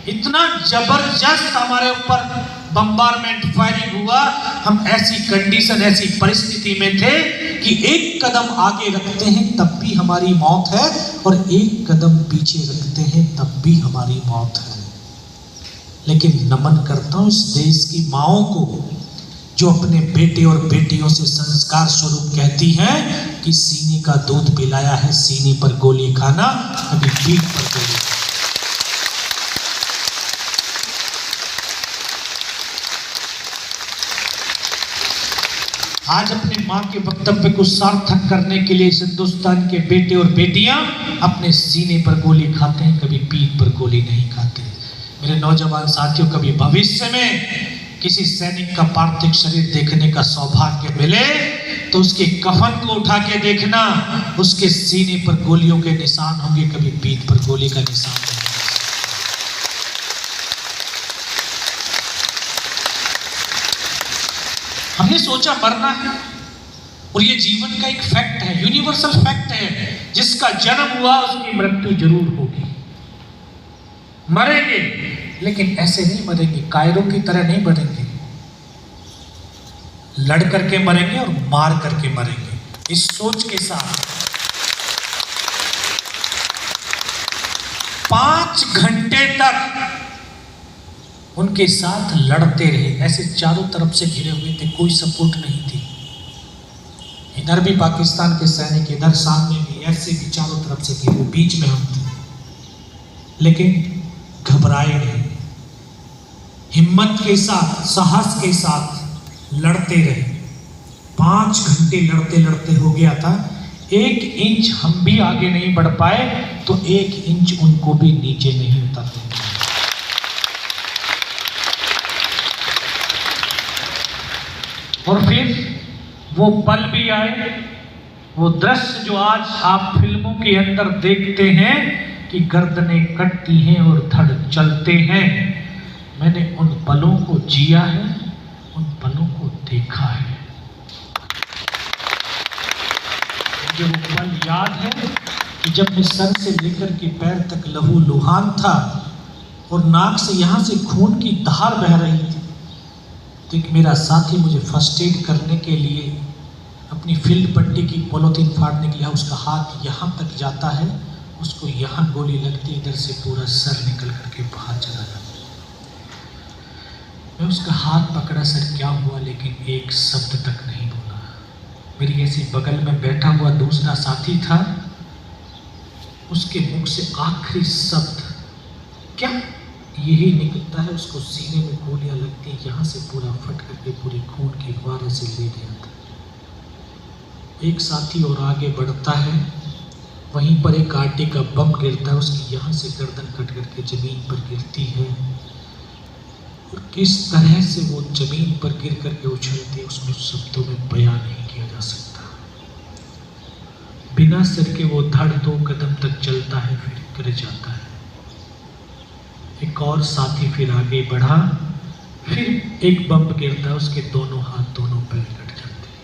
इतना जबरदस्त हमारे ऊपर बम्बारमेंट फायरिंग हुआ, हम ऐसी कंडीशन, ऐसी परिस्थिति में थे कि एक कदम आगे रखते हैं तब भी हमारी मौत है, और एक कदम पीछे रखते हैं तब भी हमारी मौत है। लेकिन नमन करता हूं इस देश की माओं को, जो अपने बेटे और बेटियों से संस्कार स्वरूप कहती हैं कि सीने का दूध पिलाया है, सीने पर गोली खाना, कभी पीठ पर गोली। आज अपने माँ के वक्तव्य को सार्थक करने के लिए हिंदुस्तान के बेटे और बेटियां अपने सीने पर गोली खाते हैं, कभी पीठ पर गोली नहीं खाते। मेरे नौजवान साथियों, कभी भविष्य में किसी सैनिक का पार्थिव शरीर देखने का सौभाग्य मिले तो उसके कफन को उठा के देखना, उसके सीने पर गोलियों के निशान होंगे, कभी पीठ पर गोली का निशान नहीं। हमने सोचा मरना है, और ये जीवन का एक फैक्ट है, यूनिवर्सल फैक्ट है, जिसका जन्म हुआ उसकी मृत्यु जरूर होगी। मरेंगे, लेकिन ऐसे नहीं मरेंगे, कायरों की तरह नहीं मरेंगे, लड़ करके मरेंगे और मार करके मरेंगे। इस सोच के साथ 5 घंटे तक उनके साथ लड़ते रहे। ऐसे चारों तरफ से घिरे हुए थे, कोई सपोर्ट नहीं थी। इधर भी पाकिस्तान के सैनिक, इधर सामने भी, ऐसे भी चारों तरफ से घिरे, बीच में हम थे, लेकिन घबराए नहीं, हिम्मत के साथ, साहस के साथ लड़ते रहे। 5 घंटे लड़ते लड़ते हो गया था, 1 इंच हम भी आगे नहीं बढ़ पाए तो 1 इंच उनको भी नीचे नहीं उतरते। और फिर वो पल भी आए, वो दृश्य जो आज आप फिल्मों के अंदर देखते हैं कि गर्दनें कटती हैं और धड़ चलते हैं। मैंने उन पलों को जिया है, उन पलों को देखा है। मुझे वो पल याद है कि जब मैं सर से लेकर के पैर तक लहू लुहान था और नाक से यहाँ से खून की धार बह रही थी, तो एक मेरा साथी मुझे फर्स्ट एड करने के लिए अपनी फील्ड पट्टी की पॉलिथीन फाड़ने के लिए उसका हाथ यहाँ तक जाता है, उसको यहाँ गोली लगती, इधर से पूरा सर निकल करके बाहर चला जाता। मैं उसका हाथ पकड़ा, सर क्या हुआ, लेकिन एक शब्द तक नहीं बोला। मेरी ऐसी बगल में बैठा हुआ दूसरा साथी था, उसके मुख से आखिरी शब्द क्या यही निकलता है, उसको सीने में गोलियां लगती, यहाँ से पूरा फट करके पूरी खून की फुहारे से ले गया था। एक साथी और आगे बढ़ता है, वहीं पर एक आटे का बम गिरता है, उसकी यहाँ से गर्दन कट करके जमीन पर गिरती है, और किस तरह से वो जमीन पर गिर करके उछलती है उसमें शब्दों में बयां नहीं किया जा सकता। बिना सिर के वो धड़ 2 कदम तक चलता है, फिर गिर जाता है। एक और साथी फिर आगे बढ़ा, फिर एक बम गिरता है, उसके दोनों हाथ दोनों पैर कट जाते हैं।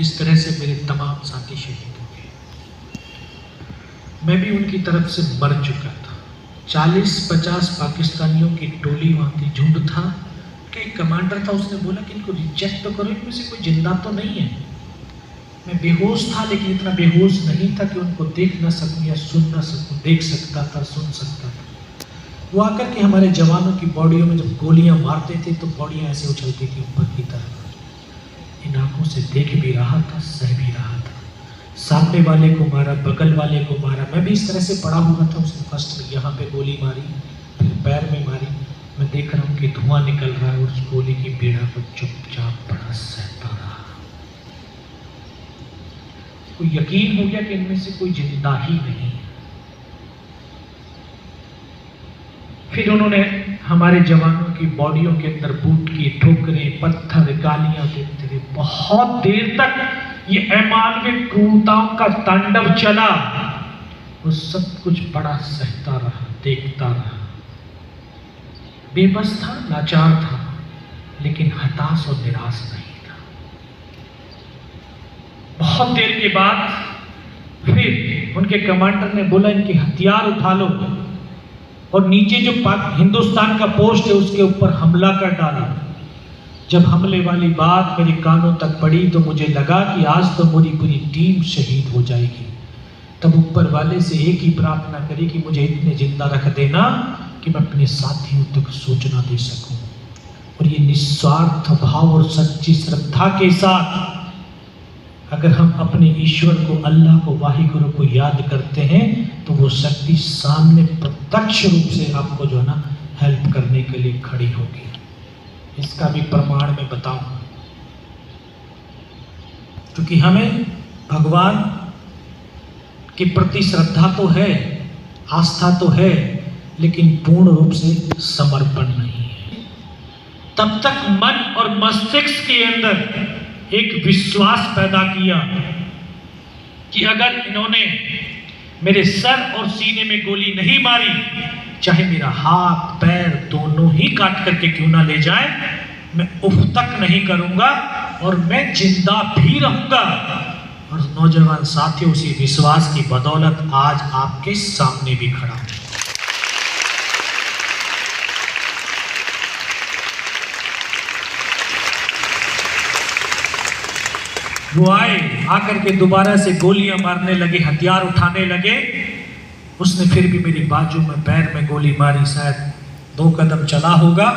इस तरह से मेरे तमाम साथी शहीद हो गए। मैं भी उनकी तरफ से मर चुका था। 40-50 पाकिस्तानियों की टोली वहां थी, झुंड था। कि कमांडर था, उसने बोला कि इनको रिजेक्ट तो करो, इनमें से कोई जिंदा तो नहीं है। मैं बेहोश था, लेकिन इतना बेहोश नहीं था कि उनको देख ना सकूं या सुन ना सकूं। देख सकता था, सुन सकता था। वो आकर के हमारे जवानों की बॉडियों में जब गोलियां मारते थे तो बॉडियां ऐसे उछलती थी ऊपर की तरफ। इन आंखों से देख भी रहा था, सह भी रहा था। सामने वाले को मारा, बगल वाले को मारा। मैं भी इस तरह से पड़ा हुआ था। उसने फर्स्ट में यहाँ पे गोली मारी, फिर पैर में मारी। मैं देख रहा हूँ कि धुआं निकल रहा है, उस गोली की पीड़ा को चुपचाप बड़ा सहता रहा। को यकीन हो गया कि इनमें से कोई जिंदा ही नहीं है। फिर उन्होंने हमारे जवानों की बॉडियों के अंदर बूट की ठोकरें, पत्थर, गालियां देते रहे। बहुत देर तक ये अमानवीय क्रूरताओं का तांडव चला। वो सब कुछ बड़ा सहता रहा, देखता रहा। बेबस था, लाचार था, लेकिन हताश और निराश नहीं था। बहुत देर के बाद फिर उनके कमांडर ने बोला इनके हथियार उठा लो और नीचे जो हिंदुस्तान का पोस्ट है उसके ऊपर हमला कर डाला। जब हमले वाली बात मेरे कानों तक पड़ी तो मुझे लगा कि आज तो मेरी पूरी टीम शहीद हो जाएगी। तब ऊपर वाले से एक ही प्रार्थना करी कि मुझे इतने जिंदा रख देना कि मैं अपने साथियों तक सूचना दे सकूं। और ये निस्वार्थ भाव और सच्ची श्रद्धा के साथ अगर हम अपने ईश्वर को, अल्लाह को, वाहिगुरु को याद करते हैं तो वो शक्ति सामने प्रत्यक्ष रूप से आपको जो है ना हेल्प करने के लिए खड़ी होगी। इसका भी प्रमाण मैं बताऊं, क्योंकि हमें भगवान के प्रति श्रद्धा तो है, आस्था तो है, लेकिन पूर्ण रूप से समर्पण नहीं है। तब तक मन और मस्तिष्क के अंदर एक विश्वास पैदा किया कि अगर इन्होंने मेरे सर और सीने में गोली नहीं मारी, चाहे मेरा हाथ पैर दोनों ही काट करके क्यों ना ले जाए, मैं उफ तक नहीं करूंगा और मैं जिंदा भी रहूंगा। और नौजवान साथियों, उसी विश्वास की बदौलत आज आपके सामने भी खड़ा हूं। वो आए, आकर के दोबारा से गोलियां मारने लगे, हथियार उठाने लगे। उसने फिर भी मेरी बाजू में, पैर में गोली मारी। शायद 2 कदम चला होगा,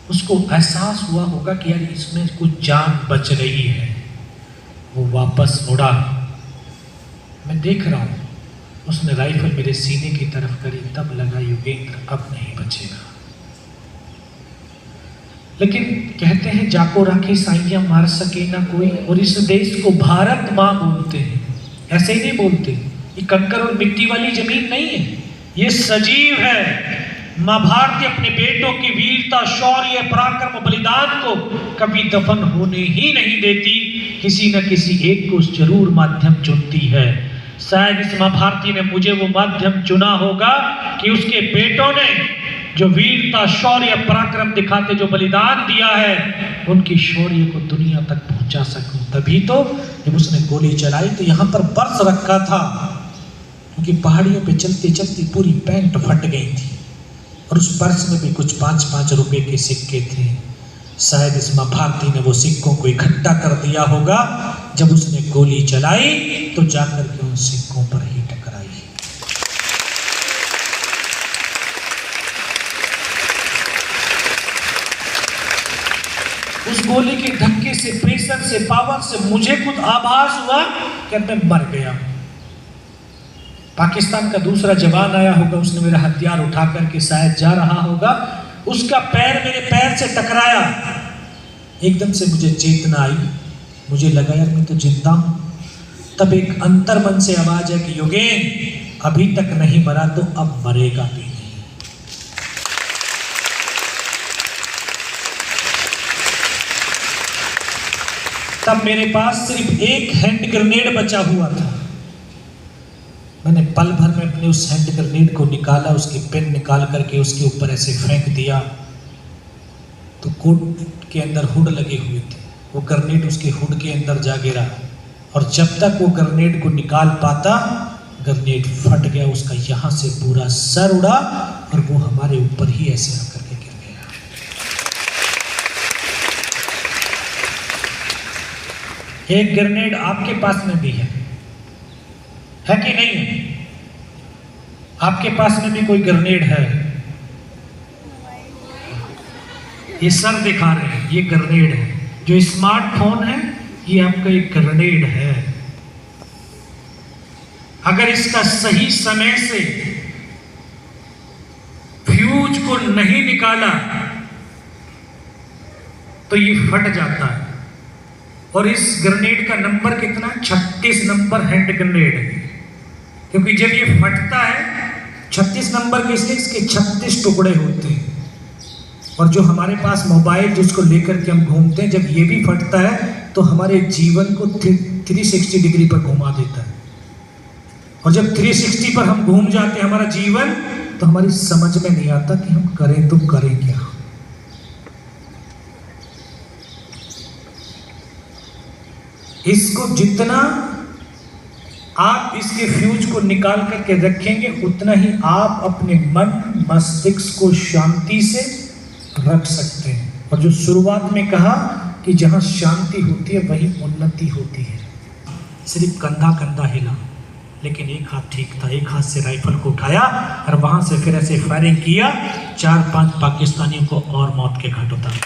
उसको एहसास हुआ होगा कि यार इसमें कुछ जान बच रही है। वो वापस मुड़ा, मैं देख रहा हूं, उसने राइफल मेरे सीने की तरफ करी। तब लगा योगेंद्र अब नहीं बचेगा। लेकिन कहते हैं जाको राखी साइया मार सके ना कोई, और इस देश को भारत माँ बोलते हैं। ऐसे ही नहीं बोलते, ये कंकर और मिट्टी वाली जमीन नहीं है, ये सजीव है। माँ भारती अपने बेटों की वीरता, शौर्य, पराक्रम, बलिदान को कभी दफन होने ही नहीं देती। किसी न किसी एक को जरूर माध्यम चुनती है। शायद इस माँ भारती ने मुझे वो माध्यम चुना होगा कि उसके बेटों ने जो वीरता, शौर्य, पराक्रम दिखाते, जो बलिदान दिया है, उनकी शौर्य को दुनिया तक पहुंचा सकूं। तभी तो जब उसने गोली चलाई तो यहाँ पर पर्स रखा था, क्योंकि पहाड़ियों पे चलते चलते पूरी पैंट फट गई थी, और उस पर्स में भी कुछ 5-5 रुपए के सिक्के थे। शायद इस माँ भारती ने वो सिक्कों को इकट्ठा कर दिया होगा। जब उसने गोली चलाई तो जाकर के उन सिक्कों पर ही टकराई। उस गोली के धक्के से, प्रेशर से, पावर से मुझे खुद आभास हुआ कि मैं मर गया। पाकिस्तान का दूसरा जवान आया होगा, उसने मेरा हथियार उठा करके शायद जा रहा होगा, उसका पैर मेरे पैर से टकराया। एकदम से मुझे चेतना आई, मुझे लगा यार मैं तो जिंदा हूं। तब एक अंतर्मन से आवाज है कि योगेंद्र अभी तक नहीं मरा तो अब मरेगा भी नहीं। तब मेरे पास सिर्फ एक हैंड ग्रेनेड बचा हुआ था। मैंने पल भर में अपने उस हैंड ग्रेनेड को निकाला, उसकी पिन निकाल करके उसके ऊपर ऐसे फेंक दिया। तो कोट के अंदर हुड लगे हुए थे, वो ग्रेनेड उसके हुड के अंदर जा गिरा, और जब तक वो ग्रेनेड को निकाल पाता, ग्रेनेड फट गया। उसका यहाँ से पूरा सर उड़ा और वो हमारे ऊपर ही ऐसे आकर के गिर गया। एक ग्रेनेड आपके पास में भी है कि नहीं है? आपके पास में भी कोई ग्रेनेड है? ये सर दिखा रहे हैं, ये ग्रेनेड है। जो स्मार्टफोन है ये आपका एक ग्रेनेड है। अगर इसका सही समय से फ्यूज को नहीं निकाला तो ये फट जाता है। और इस ग्रेनेड का नंबर कितना? 36 नंबर हैंड ग्रेनेड है। क्योंकि जब ये फटता है 36 नंबर के, इसलिए इसके 36 टुकड़े होते हैं। और जो हमारे पास मोबाइल जिसको लेकर के हम घूमते हैं, जब ये भी फटता है तो हमारे जीवन को 360 डिग्री पर घुमा देता है। और जब 360 पर हम घूम जाते हैं हमारा जीवन, तो हमारी समझ में नहीं आता कि हम करें तो करें क्या। इसको जितना आप इसके फ्यूज को निकाल करके रखेंगे, उतना ही आप अपने मन मस्तिष्क को शांति से रख सकते हैं। और जो शुरुआत में कहा कि जहां शांति होती है वहीं उन्नति होती है। सिर्फ कंधा कंधा हिला, लेकिन एक हाथ ठीक था, एक हाथ से राइफल को उठाया और वहां से फिर ऐसे फायरिंग किया, 4-5 पाकिस्तानियों को और मौत के घाट उतारा।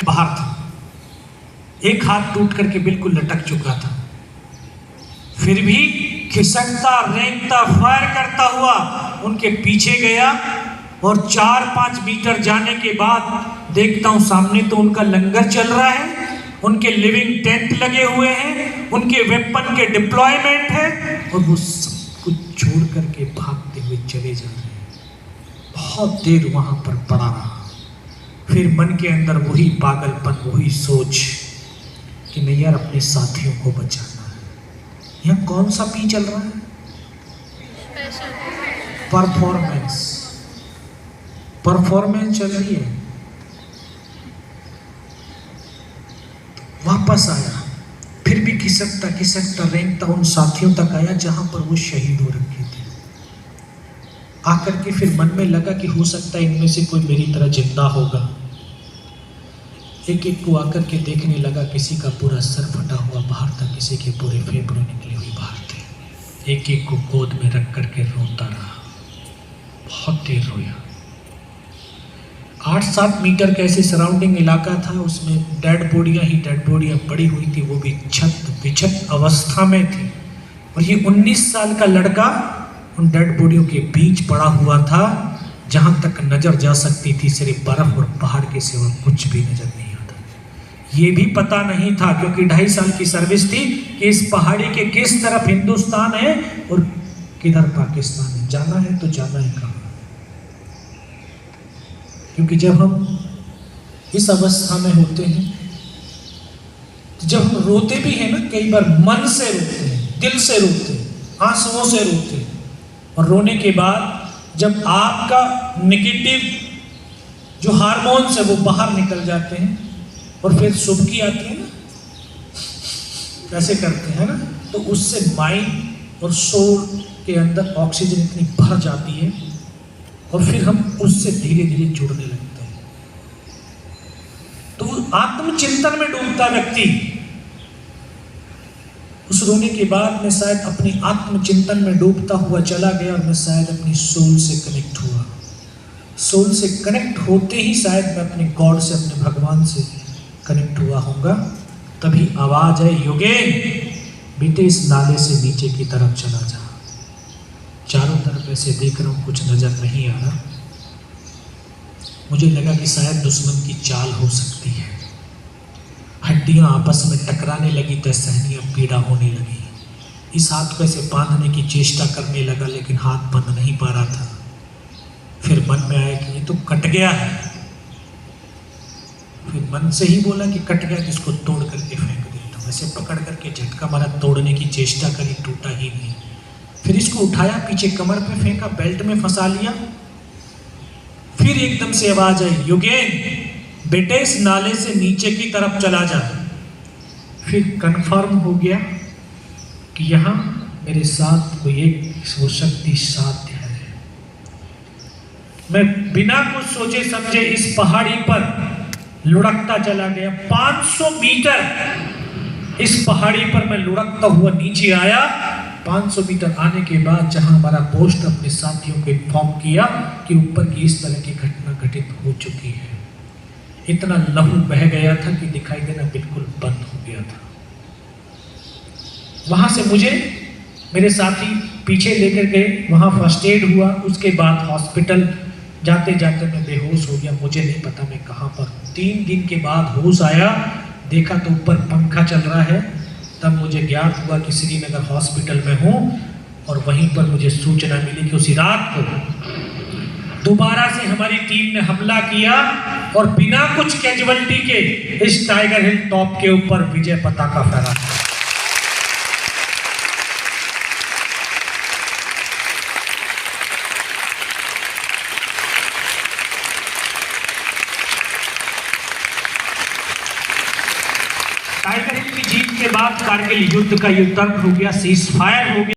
बाहर था, एक हाथ टूट करके बिल्कुल लटक चुका था, फिर भी खिसकता रेंगता फायर करता हुआ उनके पीछे गया। और 4-5 मीटर जाने के बाद देखता हूं सामने तो उनका लंगर चल रहा है, उनके लिविंग टेंट लगे हुए हैं, उनके वेपन के डिप्लॉयमेंट है, और वो सब कुछ छोड़ करके भागते हुए चले जा रहे हैं। बहुत देर वहां पर पड़ा रहा, फिर मन के अंदर वही पागलपन, वही सोच कि नहीं यार, अपने साथियों को बचाना है। यहाँ कौन सा पी चल रहा है? परफॉर्मेंस चल रही है। वापस आया, फिर भी खिसकता खिसकता रेंगता उन साथियों तक आया जहां पर वो शहीद हो रखे थे। आकर के फिर मन में लगा कि हो सकता है इनमें से कोई मेरी तरह जिंदा होगा। एक एक को आकर के देखने लगा, किसी का पूरा सर फटा हुआ बाहर था, किसी के पूरे फेफड़े निकले हुए बाहर थे। एक एक को गोद में रख करके रोता रहा, बहुत देर रोया। 8-7 मीटर का ऐसे सराउंडिंग इलाका था, उसमें डेड बोडियां पड़ी हुई थी, वो भी छत विछत अवस्था में थी। और ये 19 साल का लड़का उन डेड बॉडियों के बीच पड़ा हुआ था, जहां तक नजर जा सकती थी सिर्फ बर्फ और पहाड़ के सिवा कुछ भी नजर नहीं आता। ये भी पता नहीं था, क्योंकि 2.5 साल की सर्विस थी, कि इस पहाड़ी के किस तरफ हिंदुस्तान है और किधर पाकिस्तान है। जाना है तो जाना है कहाँ? क्योंकि जब हम इस अवस्था में होते हैं, तो जब हम रोते भी हैं ना, कई बार मन से रोते हैं, दिल से रोते हैं, आंसुओं से रोते हैं। और रोने के बाद जब आपका नेगेटिव जो हार्मोन्स है वो बाहर निकल जाते हैं, और फिर सुबकी आती है ना, ऐसे करते हैं ना, तो उससे माइंड और सोल के अंदर ऑक्सीजन इतनी भर जाती है, और फिर हम उससे धीरे धीरे जुड़ने लगते हैं। तो आत्मचिंतन में डूबता व्यक्ति, उस रोने के बाद मैं शायद अपनी आत्मचिंतन में डूबता हुआ चला गया, और मैं शायद अपनी सोल से कनेक्ट हुआ। सोल से कनेक्ट होते ही शायद मैं अपने गॉड से, अपने भगवान से कनेक्ट हुआ होऊंगा। तभी आवाज है, योगेन बेटे इस नाले से नीचे की तरफ चला जा। चारों तरफ ऐसे देख रहा हूं, कुछ नजर नहीं आ रहा। मुझे लगा कि शायद दुश्मन की चाल हो सकती है। हड्डियां आपस में टकराने लगी तो सहनीय पीड़ा होने लगी। इस हाथ को ऐसे बांधने की चेष्टा करने लगा, लेकिन हाथ बंध नहीं पा रहा था। फिर मन में आया कि ये तो कट गया है। फिर मन से ही बोला कि कट गया तो इसको तोड़ करके फेंक देता हूं। ऐसे पकड़ करके झटका मारा, तोड़ने की चेष्टा करी, टूटा ही नहीं। फिर इसको उठाया, पीछे कमर पे फेंका, बेल्ट में फंसा लिया। फिर एकदम से आवाज आई, योगेन बेटे इस नाले से नीचे की तरफ चला जा। फिर कंफर्म हो गया कि यहां मेरे साथ कोई एक वो शक्ति साध्य है। मैं बिना कुछ सोचे समझे इस पहाड़ी पर लुढ़कता चला गया। 500 मीटर इस पहाड़ी पर मैं लुढ़कता हुआ नीचे आया। 500 मीटर आने के बाद जहां हमारा पोस्ट अपने साथियों को इन्फॉर्म किया कि ऊपर की इस तरह की घटना घटित हो चुकी है। इतना लहू बह गया था कि दिखाई देना बिल्कुल बंद हो गया था। वहां से मुझे मेरे साथी पीछे लेकर गए, वहां फर्स्ट एड हुआ। उसके बाद हॉस्पिटल जाते जाते मैं बेहोश हो गया। मुझे नहीं पता मैं कहां पर। 3 दिन के बाद होश आया, देखा तो ऊपर पंखा चल रहा है। तब मुझे ज्ञात हुआ कि श्रीनगर हॉस्पिटल में हूँ, और वहीं पर मुझे सूचना मिली कि उसी रात को दोबारा से हमारी टीम ने हमला किया, और बिना कुछ कैजुअलिटी के इस टाइगर हिल टॉप के ऊपर विजय पताका फहरा। टाइगर हिल की जीत के बाद कारगिल युद्ध का युद्ध हो गया, सीज फायर हो गया।